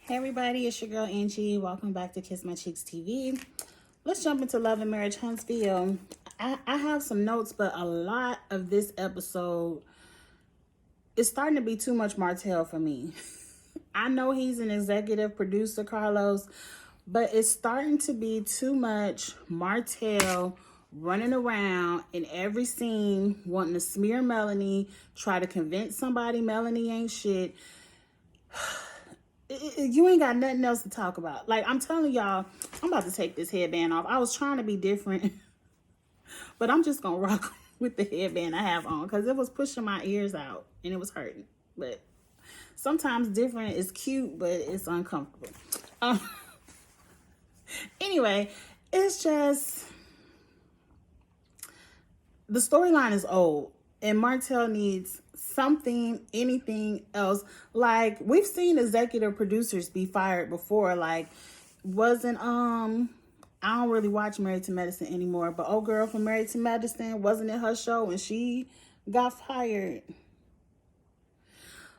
Hey everybody, it's your girl Angie. Welcome back to Kiss My Cheeks TV. Let's jump into Love and Marriage Huntsville. I have some notes, but a lot of this episode is starting to be too much Martel for me. I know he's an executive producer, Carlos, but it's starting to be too much Martel running around in every scene wanting to smear Melanie, try to convince somebody Melanie ain't shit. You ain't got nothing else to talk about. Like, I'm telling y'all, I'm about to take this headband off. I was trying to be different, but I'm just gonna rock with the headband I have on because it was pushing my ears out and it was hurting. But sometimes different is cute, but it's uncomfortable. Anyway, it's just the storyline is old and Martel needs something, anything else. Like, we've seen executive producers be fired before. Like, wasn't I don't really watch Married to Medicine anymore, but old girl from Married to Medicine, wasn't it her show and she got fired?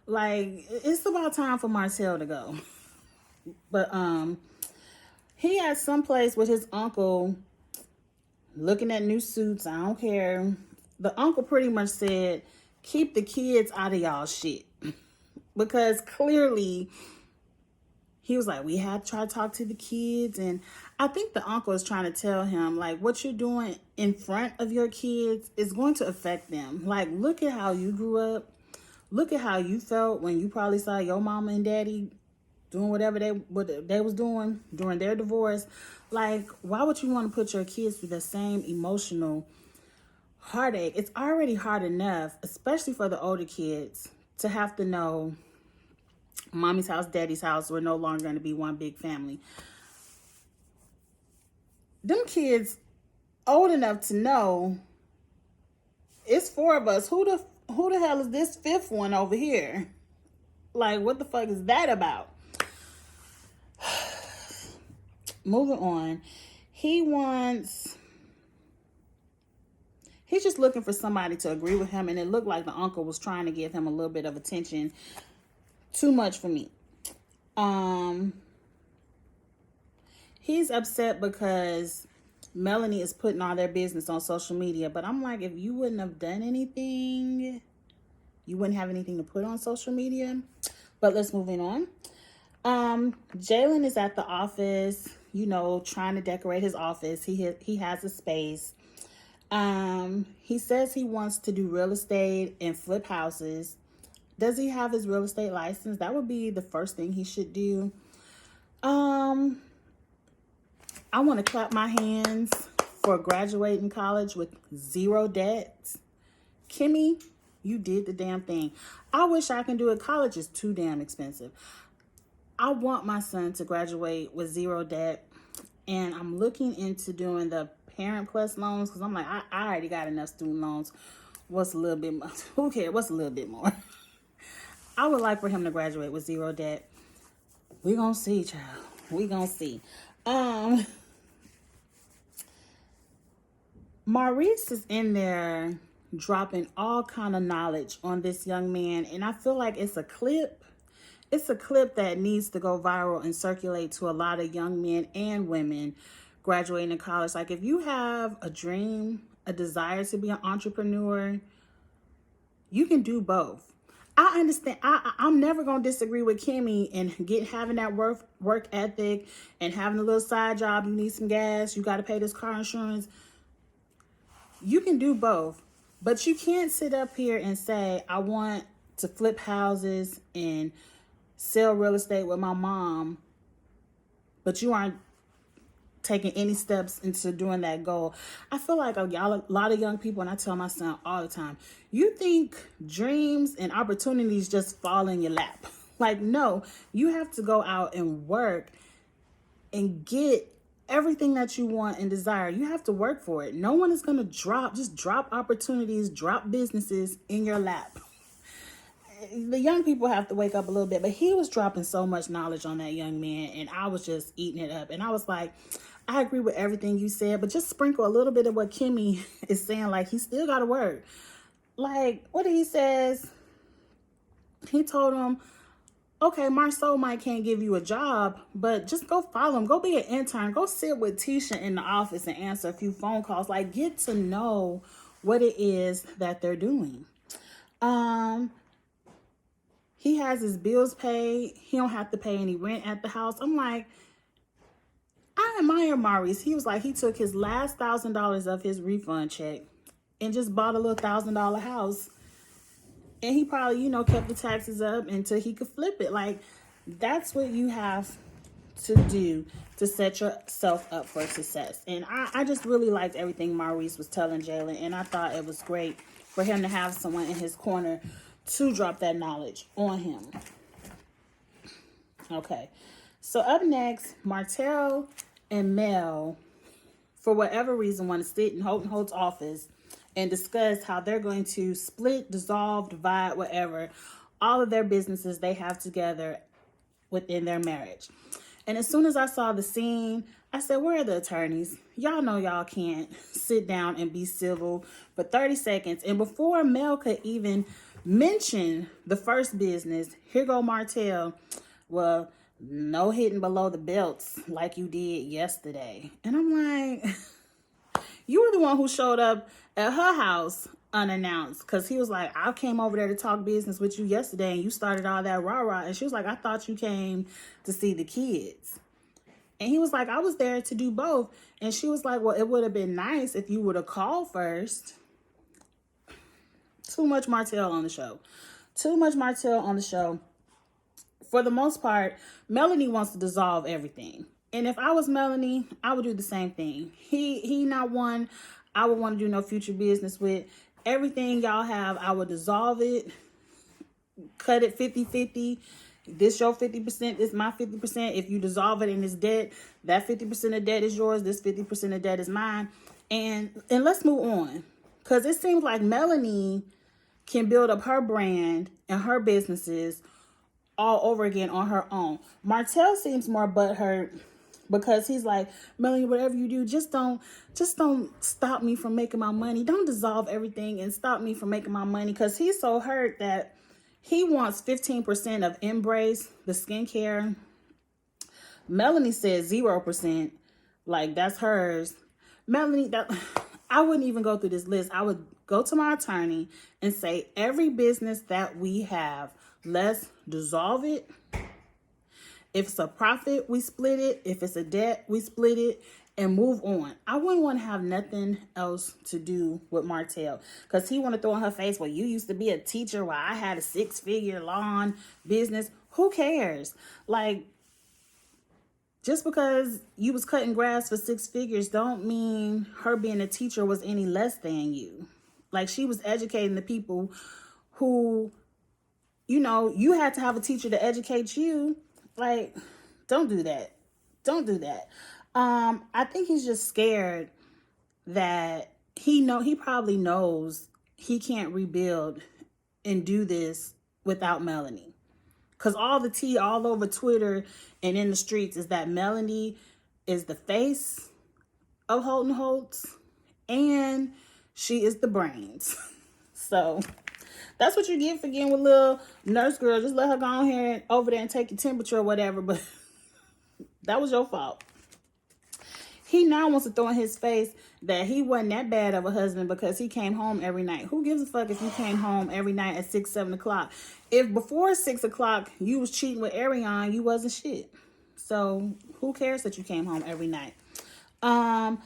Like, it's about time for Martel to go. But he had someplace with his uncle looking at new suits. I don't care. The uncle pretty much said, keep the kids out of y'all shit. Because clearly he was like, we had to try to talk to the kids. And I think the uncle is trying to tell him, like, what you're doing in front of your kids is going to affect them. Like, look at how you grew up. Look at how you felt when you probably saw your mama and daddy doing whatever they was doing during their divorce. Like, why would you want to put your kids through the same emotional heartache? It's already hard enough, especially for the older kids, to have to know mommy's house, daddy's house, we're no longer going to be one big family. Them kids old enough to know it's four of us. Who the hell is this fifth one over here? Like, what the fuck is that about? Moving on. He's just looking for somebody to agree with him, and it looked like the uncle was trying to give him a little bit of attention. Too much for me. He's upset because Melanie is putting all their business on social media, but I'm like, if you wouldn't have done anything, you wouldn't have anything to put on social media. But let's move on. Jalen is at the office, trying to decorate his office. He has a space. He says he wants to do real estate and flip houses. Does he have his real estate license? That would be the first thing he should do. I want to clap my hands for graduating college with zero debt. Kimmy, you did the damn thing. I wish I can do it. College is too damn expensive. I want my son to graduate with zero debt, and I'm looking into doing the Parent Plus loans because I'm like, I already got enough student loans. What's a little bit more? Who cares? What's a little bit more? I would like for him to graduate with zero debt. We gonna see, child. We gonna see. Maurice is in there dropping all kind of knowledge on this young man, and I feel like it's a clip. It's a clip that needs to go viral and circulate to a lot of young men and women graduating in college. Like, if you have a dream, a desire to be an entrepreneur, you can do both. I understand. I'm never going to disagree with Kimmy and having that work ethic and having a little side job. You need some gas. You got to pay this car insurance. You can do both. But you can't sit up here and say, I want to flip houses and sell real estate with my mom, but you aren't taking any steps into doing that goal. I feel like a lot of young people, and I tell my son all the time, you think dreams and opportunities just fall in your lap. Like, no, you have to go out and work and get everything that you want and desire. You have to work for it. No one is going to drop opportunities, drop businesses in your lap. The young people have to wake up a little bit, but he was dropping so much knowledge on that young man, and I was just eating it up. And I was like, I agree with everything you said, but just sprinkle a little bit of what Kimmy is saying. Like, he still got to work. Like, what he says, he told him, Okay, Marceau might can't give you a job, but just go follow him. Go be an intern. Go sit with Tisha in the office and answer a few phone calls. Like, get to know what it is that they're doing. He has his bills paid. He don't have to pay any rent at the house. I'm like, I admire Maurice. He was like, he took his last $1,000 of his refund check and just bought a little $1,000 house. And he probably, you know, kept the taxes up until he could flip it. Like, that's what you have to do to set yourself up for success. And I just really liked everything Maurice was telling Jalen. And I thought it was great for him to have someone in his corner to drop that knowledge on him. Okay. So up next, Martel and Mel, for whatever reason, want to sit in Houghton Holt's office and discuss how they're going to split, dissolve, divide, whatever, all of their businesses they have together within their marriage. And as soon as I saw the scene, I said, where are the attorneys? Y'all know y'all can't sit down and be civil for 30 seconds. And before Mel could even mention the first business, here go Martel. Well, no hitting below the belts like you did yesterday. And I'm like, you were the one who showed up at her house unannounced, because he was like, I came over there to talk business with you yesterday and you started all that rah-rah. And she was like, I thought you came to see the kids. And he was like, I was there to do both. And she was like, well, it would have been nice if you would have called first. Too much Martel on the show. Too much Martel on the show. For the most part, Melanie wants to dissolve everything. And if I was Melanie, I would do the same thing. He not one I would want to do no future business with. Everything y'all have, I would dissolve it. Cut it 50-50. This your 50%, this my 50%. If you dissolve it in this debt, that 50% of debt is yours. This 50% of debt is mine. And let's move on. Because it seems like Melanie can build up her brand and her businesses all over again on her own. Martel seems more butthurt because he's like, Melanie, whatever you do, just don't stop me from making my money. Don't dissolve everything and stop me from making my money. Because he's so hurt that he wants 15% of Embrace, the skincare. Melanie said 0%. Like, that's hers. Melanie, I wouldn't even go through this list. I would go to my attorney and say, every business that we have, let's dissolve it. If it's a profit, we split it. If it's a debt, we split it and move on. I wouldn't want to have nothing else to do with Martel, because he want to throw in her face, well, you used to be a teacher while I had a 6-figure lawn business. Who cares? Like, just because you was cutting grass for 6 figures don't mean her being a teacher was any less than you. Like, she was educating the people who, you know, you had to have a teacher to educate you. Like, don't do that. Don't do that. I think he's just scared that he probably knows he can't rebuild and do this without Melanie. Because all the tea all over Twitter and in the streets is that Melanie is the face of Houghton Holtz and she is the brains. So that's what you get for getting with little nurse girl. Just let her go on here over there and take your temperature or whatever. But that was your fault. He now wants to throw in his face that he wasn't that bad of a husband because he came home every night. Who gives a fuck if you came home every night at 6, 7 o'clock? If before 6 o'clock you was cheating with Ariane, you wasn't shit. So who cares that you came home every night? Now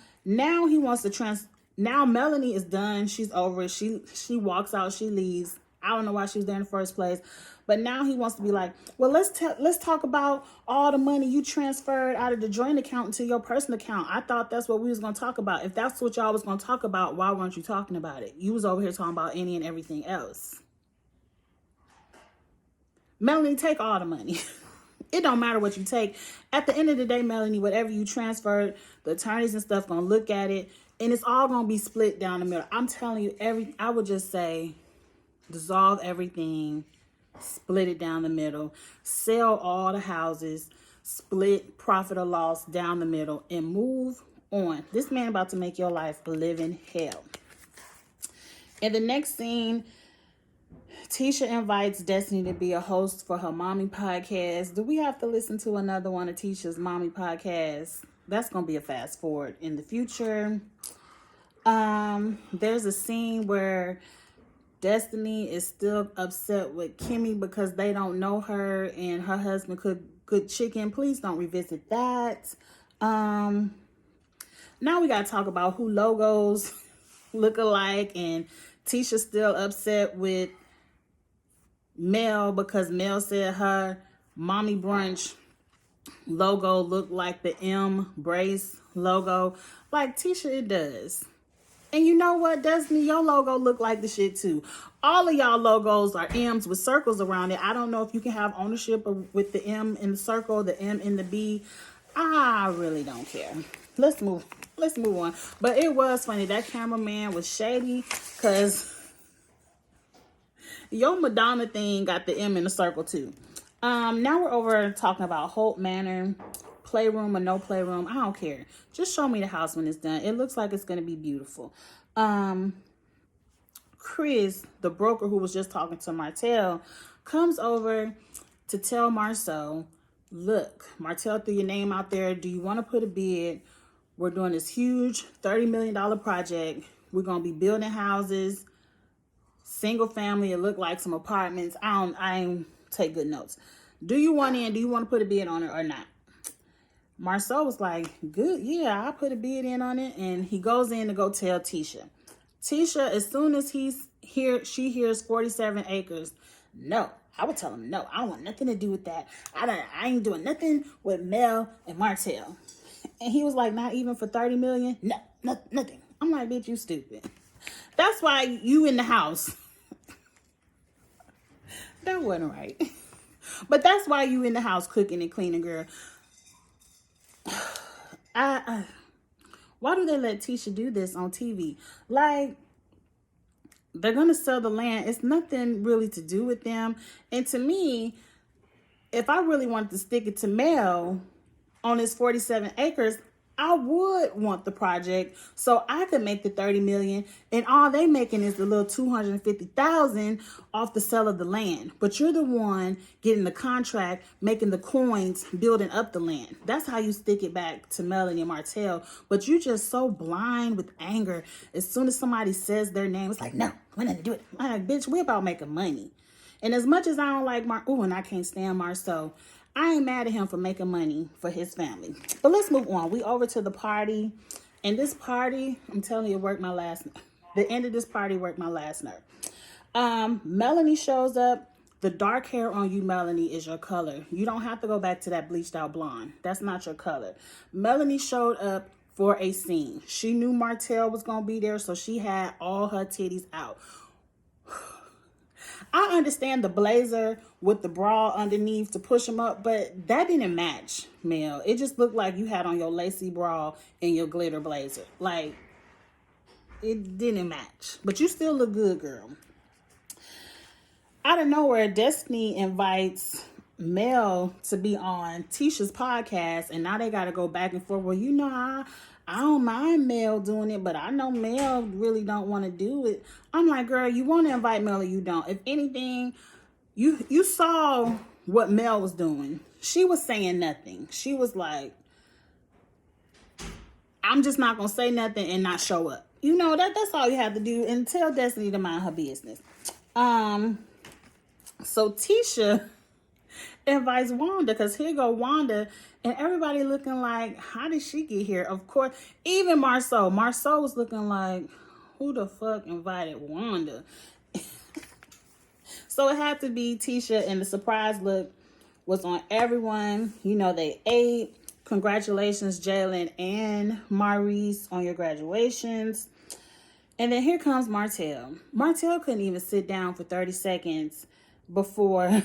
he wants to now Melanie is done. She's over it. She walks out. She leaves. I don't know why she was there in the first place. But now he wants to be like, well, let's talk about all the money you transferred out of the joint account into your personal account. I thought that's what we was going to talk about. If that's what y'all was going to talk about, why weren't you talking about it? You was over here talking about any and everything else. Melanie, take all the money. It don't matter what you take. At the end of the day, Melanie, whatever you transferred, the attorneys and stuff going to look at it, and it's all going to be split down the middle. I'm telling you, I would just say dissolve everything. Split it down the middle, sell all the houses, split profit or loss down the middle, and move on. This man about to make your life a living hell. In the next scene, Tisha invites Destiny to be a host for her mommy podcast. Do we have to listen to another one of Tisha's mommy podcasts? That's going to be a fast forward in the future. There's a scene where Destiny is still upset with Kimmy because they don't know her and her husband cooked good chicken. Please don't revisit that. Now we got to talk about who logos look alike, and Tisha's still upset with Mel because Mel said her mommy brunch logo looked like the M Brace logo. Like, Tisha, it does. And you know what, Destiny, your logo look like the shit too. All of y'all logos are M's with circles around it. I don't know if you can have ownership with the M in the circle, the M in the B. I really don't care. Let's move on. But it was funny. That cameraman was shady because your Madonna thing got the M in the circle too. Now we're over talking about Hope Manor. Playroom or no playroom, I don't care. Just show me the house when it's done. It looks like it's going to be beautiful. Chris, the broker who was just talking to Martel, comes over to tell Marceau, look, Martel threw your name out there. Do you want to put a bid? We're doing this huge $30 million project. We're going to be building houses, single family. It looked like some apartments. I ain't take good notes. Do you want in? Do you want to put a bid on it or not? Marceau was like, good, yeah, I'll put a bid in on it. And he goes in to go tell Tisha. Tisha, as soon as she hears 47 acres, no. I would tell him, no, I don't want nothing to do with that. I ain't doing nothing with Mel and Martel. And he was like, not even for 30 million? No, nothing. I'm like, bitch, you stupid. That's why you in the house. That wasn't right. But that's why you in the house cooking and cleaning, girl. Why do they let Tisha do this on TV? Like, they're going to sell the land. It's nothing really to do with them. And to me, if I really wanted to stick it to Mel on his 47 acres, I would want the project so I could make the 30 million, and all they making is the little 250,000 off the sale of the land. But you're the one getting the contract, making the coins, building up the land. That's how you stick it back to Melanie and Martel. But you're just so blind with anger. As soon as somebody says their name, it's like, no, we're not gonna do it. I'm like, bitch, we're about making money. And as much as I don't like and I can't stand Marceau, I ain't mad at him for making money for his family. But let's move on. We over to the party. And this party, I'm telling you, the end of this party worked my last nerve. Melanie shows up. The dark hair on you, Melanie, is your color. You don't have to go back to that bleached out blonde. That's not your color. Melanie showed up for a scene. She knew Martel was going to be there, so she had all her titties out. I understand the blazer with the bra underneath to push them up, but that didn't match, Mel. It just looked like you had on your lacy bra and your glitter blazer. Like, it didn't match. But you still look good, girl. Out of nowhere, Destiny invites Mel to be on Tisha's podcast, and now they got to go back and forth. Well, you know, I don't mind Mel doing it, but I know Mel really don't want to do it. I'm like, girl, you want to invite Mel or you don't? If anything, you saw what Mel was doing. She was saying nothing. She was like, I'm just not going to say nothing and not show up. You know, that's all you have to do, and tell Destiny to mind her business. So Tisha invites Wanda, because here go Wanda, and everybody looking like, how did she get here? Of course, even Marceau was looking like, who the fuck invited Wanda? So it had to be Tisha, and the surprise look was on everyone. You know, they ate. Congratulations, Jalen and Maurice, on your graduations. And then here comes Martel. Martel couldn't even sit down for 30 seconds before,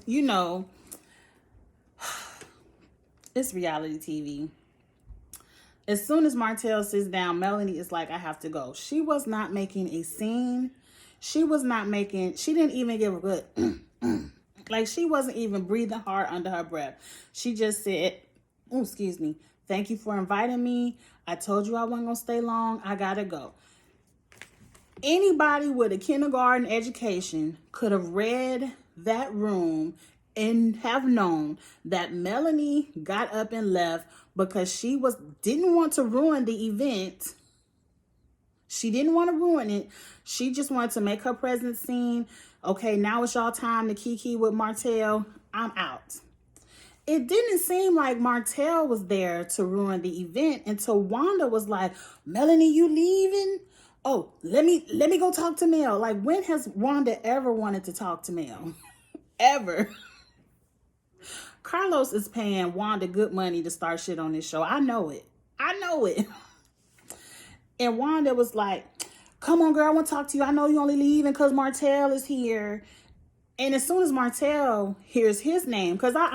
you know, it's reality TV. As soon as Martel sits down, Melanie is like, I have to go. She was not making a scene. She didn't even give a good, like, she wasn't even breathing hard under her breath. She just said, oh, excuse me, thank you for inviting me. I told you I wasn't going to stay long. I got to go. Anybody with a kindergarten education could have read that room and have known that Melanie got up and left because she didn't want to ruin the event. She didn't want to ruin it. She just wanted to make her presence seen. Okay, now it's y'all time to kiki with Martel. I'm out. It didn't seem like Martel was there to ruin the event until Wanda was like, Melanie, you leaving? Oh, let me go talk to Mel. Like, when has Wanda ever wanted to talk to Mel? Ever. Carlos is paying Wanda good money to start shit on this show. I know it. I know it. And Wanda was like, come on, girl, I want to talk to you. I know you only leaving because Martel is here. And as soon as Martel hears his name, because I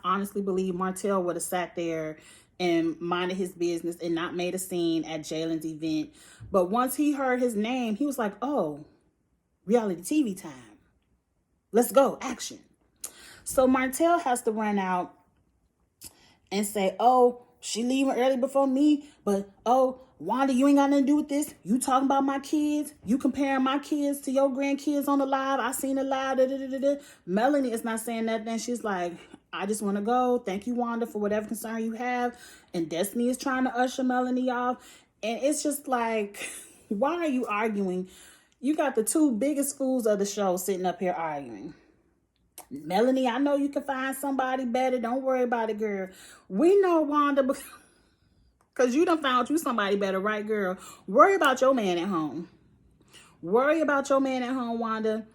honestly believe Martel would have sat there and minded his business and not made a scene at Jalen's event. But once he heard his name, he was like, oh, reality TV time. Let's go, action. So Martel has to run out and say, oh, she leaving early before me, but oh, Wanda, you ain't got nothing to do with this. You talking about my kids. You comparing my kids to your grandkids on the live. I seen it live. Da, da, da, da, da. Melanie is not saying nothing. She's like, I just want to go. Thank you, Wanda, for whatever concern you have. And Destiny is trying to usher Melanie off. And it's just like, why are you arguing? You got the two biggest fools of the show sitting up here arguing. Melanie, I know you can find somebody better. Don't worry about it, girl. We know Wanda because you done found you somebody better, right, girl? Worry about your man at home. Worry about your man at home, Wanda.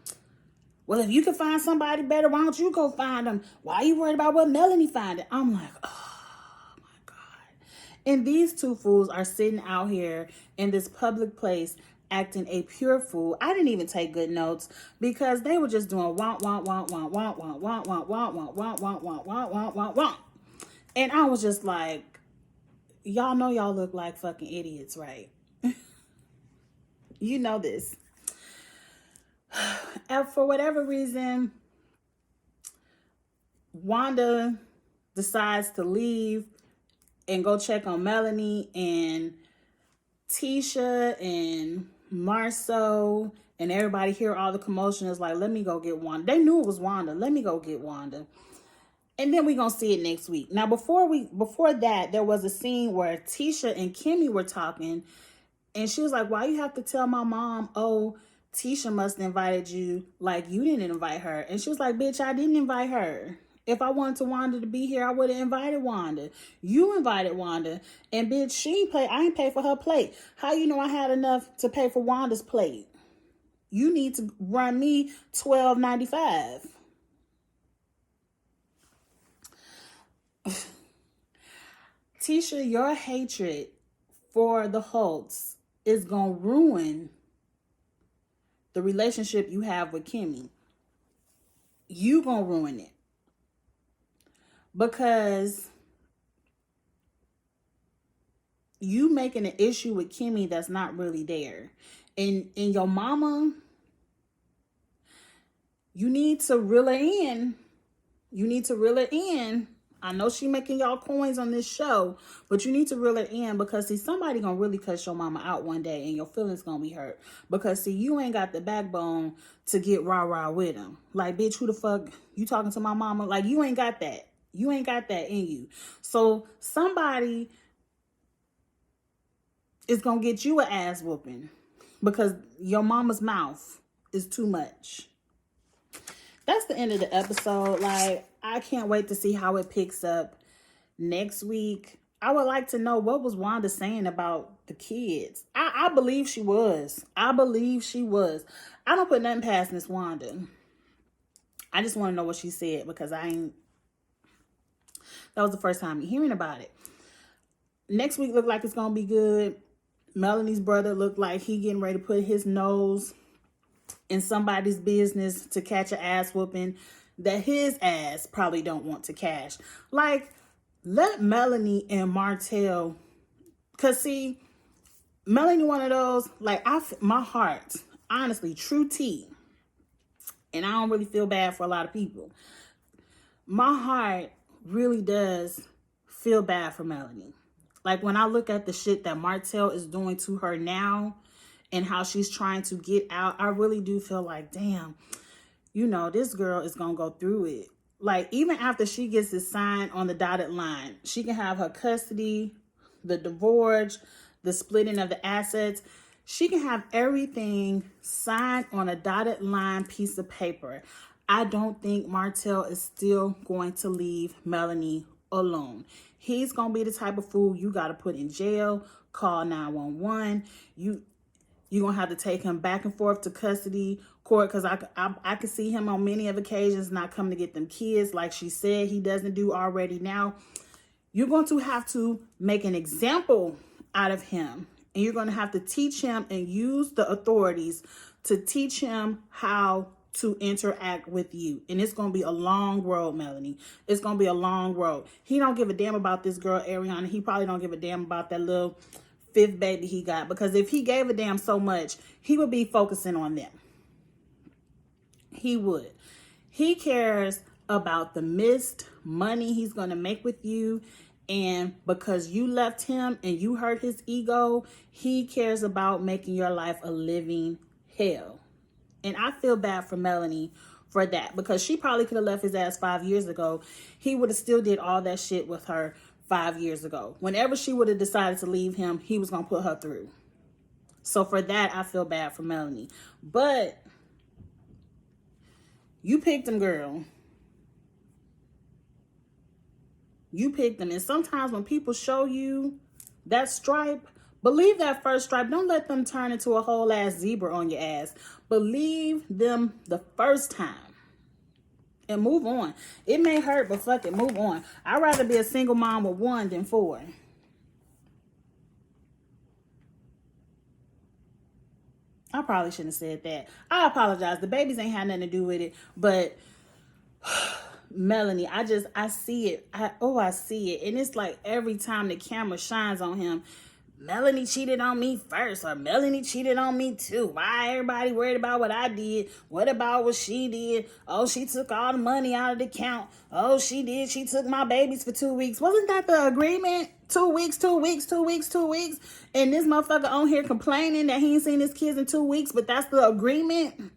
Well, if you can find somebody better, why don't you go find them? Why are you worried about what Melanie find it? I'm like, oh my God. And these two fools are sitting out here in this public place acting a pure fool. I didn't even take good notes because they were just doing want, want, want, want, want, want, want, want, want, want, want, want, want, want, want, want, want. And I was just like, y'all know y'all look like fucking idiots, right? You know this. And for whatever reason, Wanda decides to leave and go check on Melanie, and Tisha and Marceau and everybody hear all the commotion is like, let me go get Wanda. They knew it was Wanda. Let me go get Wanda. And then we're going to see it next week. Now, before that, there was a scene where Tisha and Kimmy were talking. And she was like, why you have to tell my mom, oh, Tisha must have invited you like you didn't invite her. And she was like, bitch, I didn't invite her. If I wanted Wanda to be here, I would have invited Wanda. You invited Wanda. And bitch, I ain't pay for her plate. How you know I had enough to pay for Wanda's plate? You need to run me $12.95. Tisha, your hatred for the Holtz is going to ruin the relationship you have with Kimmy. You going to ruin it. Because you making an issue with Kimmy that's not really there. And your mama, you need to reel her in. You need to reel her in. I know she making y'all coins on this show, but you need to reel her in because, see, somebody gonna really cuss your mama out one day and your feelings gonna be hurt. Because, see, you ain't got the backbone to get rah-rah with him. Like, bitch, who the fuck you talking to my mama? Like, you ain't got that. You ain't got that in you. So somebody is gonna get you an ass whooping because your mama's mouth is too much. That's the end of the episode. Like, I can't wait to see how it picks up next week. I would like to know, what was Wanda saying about the kids? I believe she was. I believe she was. I don't put nothing past Miss Wanda. I just want to know what she said because that was the first time hearing about it. Next week look like it's going to be good. Melanie's brother looked like he getting ready to put his nose in somebody's business to catch an ass whooping that his ass probably don't want to catch. Like, let Melanie and Martel, because see, Melanie one of those, like, my heart, honestly, true tea, and I don't really feel bad for a lot of people. My heart really does feel bad for Melanie. Like, when I look at the shit that Martel is doing to her now, and how she's trying to get out, I really do feel like, damn, you know, this girl is going to go through it. Like, even after she gets this sign on the dotted line, she can have her custody, the divorce, the splitting of the assets. She can have everything signed on a dotted line piece of paper. I don't think Martel is still going to leave Melanie alone. He's going to be the type of fool you got to put in jail, call 911. You're going to have to take him back and forth to custody court, because I could see him on many of occasions not coming to get them kids like she said he doesn't do already now. You're going to have to make an example out of him, and you're going to have to teach him and use the authorities to teach him how to interact with you. And it's going to be a long road, Melanie. It's going to be a long road. He don't give a damn about this girl, Ariana. He probably don't give a damn about that little fifth baby he got, because if he gave a damn so much, he would be focusing on them. He would. He cares about the missed money he's going to make with you. And because you left him and you hurt his ego, he cares about making your life a living hell. And I feel bad for Melanie for that, because she probably could have left his ass 5 years ago. He would have still did all that shit with her 5 years ago. Whenever she would have decided to leave him, he was going to put her through. So for that, I feel bad for Melanie. But you picked him, girl. You picked them. And sometimes when people show you that stripe, believe that first stripe. Don't let them turn into a whole ass zebra on your ass. Believe them the first time. And move on. It may hurt, but fuck it, move on. I'd rather be a single mom with 1 than 4. I probably shouldn't have said that. I apologize. The babies ain't had nothing to do with it. But Melanie, I see it. I see it. And it's like every time the camera shines on him, Melanie cheated on me first, or Melanie cheated on me too. Why everybody worried about what I did? What about what she did? Oh, she took all the money out of the account. Oh, she did. She took my babies for 2 weeks. Wasn't that the agreement? 2 weeks, 2 weeks, 2 weeks, 2 weeks. And this motherfucker on here complaining that he ain't seen his kids in 2 weeks, but that's the agreement.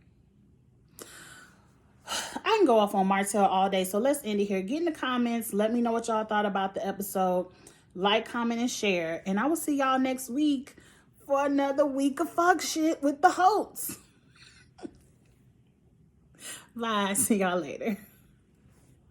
I can go off on Martel all day, so let's end it here. Get in the comments. Let me know what y'all thought about the episode. Like, comment, and share. And I will see y'all next week for another week of fuck shit with the hosts. Bye. See y'all later.